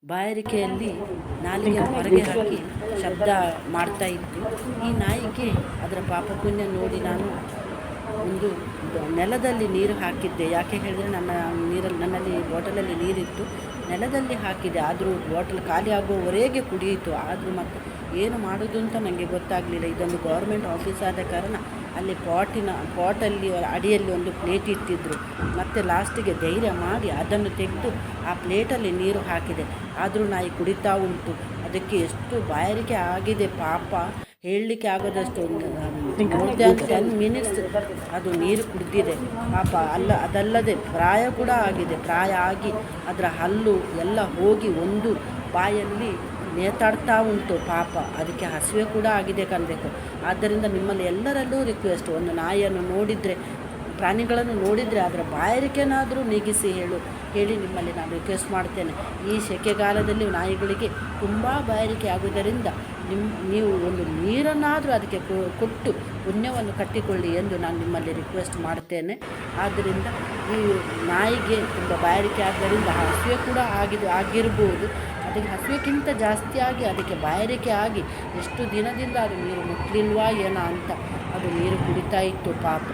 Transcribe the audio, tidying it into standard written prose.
ಬಾಯಾರಿಕೆಯಲ್ಲಿ ನಾಲಿಗೆ ಹೊರಗೆ ಹಾಕಿ ಶಬ್ದ ಮಾಡ್ತಾ ಇತ್ತು. ಈ ನಾಯಿಗೆ ಅದರ ಪಾಪ ಪುಣ್ಯ ನೋಡಿ ನಾನು ಒಂದು ನೆಲದಲ್ಲಿ ನೀರು ಹಾಕಿದ್ದೆ. ಯಾಕೆ ಹೇಳಿದರೆ ನನ್ನಲ್ಲಿ ಬಾಟಲಲ್ಲಿ ನೀರಿತ್ತು, ನೆಲದಲ್ಲಿ ಹಾಕಿದೆ. ಆದರೂ ಬಾಟಲ್ ಖಾಲಿ ಆಗುವವರೆಗೆ ಕುಡಿಯಿತು. ಆದರೂ ಮತ್ತೆ ಏನು ಮಾಡೋದು ಅಂತ ನನಗೆ ಗೊತ್ತಾಗಲಿಲ್ಲ. ಇದೊಂದು ಗೌರ್ಮೆಂಟ್ ಆಫೀಸ್ ಆದ ಕಾರಣ ಅಲ್ಲಿ ಪಾಟಲ್ಲಿ ಅಡಿಯಲ್ಲಿ ಒಂದು ಪ್ಲೇಟ್ ಇಟ್ಟಿದ್ದರು. ಮತ್ತು ಲಾಸ್ಟಿಗೆ ಧೈರ್ಯ ಮಾಡಿ ಅದನ್ನು ತೆಗೆದು ಆ ಪ್ಲೇಟಲ್ಲಿ ನೀರು ಹಾಕಿದೆ. ಆದರೂ ನಾಯಿ ಕುಡಿತಾ ಉಂಟು. ಅದಕ್ಕೆ ಎಷ್ಟು ಬಾಯಾರಿಕೆ ಆಗಿದೆ ಪಾಪ, ಹೇಳಲಿಕ್ಕೆ ಆಗೋದಷ್ಟು. ಮೋರ್ ದ್ಯಾನ್ 10 ಮಿನಿಟ್ಸ್ ಅದು ನೀರು ಕುಡಿದಿದೆ ಪಾಪ. ಅದಲ್ಲದೆ ಪ್ರಾಯ ಕೂಡ ಆಗಿದೆ. ಪ್ರಾಯ ಆಗಿ ಅದರ ಹಲ್ಲು ಎಲ್ಲ ಹೋಗಿ ಒಂದು ಬಾಯಲ್ಲಿ ನೇತಾಡ್ತಾ ಉಂಟು ಪಾಪ. ಅದಕ್ಕೆ ಹಸಿವೆ ಕೂಡ ಆಗಿದೆ ಕಾಣಬೇಕು. ಆದ್ದರಿಂದ ನಿಮ್ಮಲ್ಲಿ ಎಲ್ಲರಲ್ಲೂ ರಿಕ್ವೆಸ್ಟ್, ಒಂದು ನಾಯಿಯನ್ನು ನೋಡಿದರೆ, ಪ್ರಾಣಿಗಳನ್ನು ನೋಡಿದರೆ ಅದರ ಬಾಯಾರಿಕೆನಾದರೂ ನೀಗಿಸಿ ಹೇಳಿ ನಿಮ್ಮಲ್ಲಿ ನಾನು ರಿಕ್ವೆಸ್ಟ್ ಮಾಡ್ತೇನೆ. ಈ ಸೆಕೆಗಾಲದಲ್ಲಿ ನಾಯಿಗಳಿಗೆ ತುಂಬ ಬಾಯಾರಿಕೆ ಆಗುವುದರಿಂದ ನೀವು ಒಂದು ನೀರನ್ನಾದರೂ ಅದಕ್ಕೆ ಕೊಟ್ಟು ಪುಣ್ಯವನ್ನು ಕಟ್ಟಿಕೊಳ್ಳಿ ಎಂದು ನಾನು ನಿಮ್ಮಲ್ಲಿ ರಿಕ್ವೆಸ್ಟ್ ಮಾಡ್ತೇನೆ. ಆದ್ದರಿಂದ ಈ ನಾಯಿಗೆ ತುಂಬ ಬಾಯಾರಿಕೆ ಆದ್ದರಿಂದ ಹಸಿವೆ ಕೂಡ ಆಗಿರ್ಬೋದು. ಅದಕ್ಕೆ ಹಸಿವೆಕ್ಕಿಂತ ಜಾಸ್ತಿಯಾಗಿ ಅದಕ್ಕೆ ಬಾಯಾರಿಕೆ ಆಗಿ ಎಷ್ಟು ದಿನದಿಂದ ಅದು ನೀರು ಮುಟ್ಟಲಿಲ್ವಾ ಏನೋ ಅಂತ ಅದು ನೀರು ಕುಡಿತಾ ಇತ್ತು ಪಾಪ.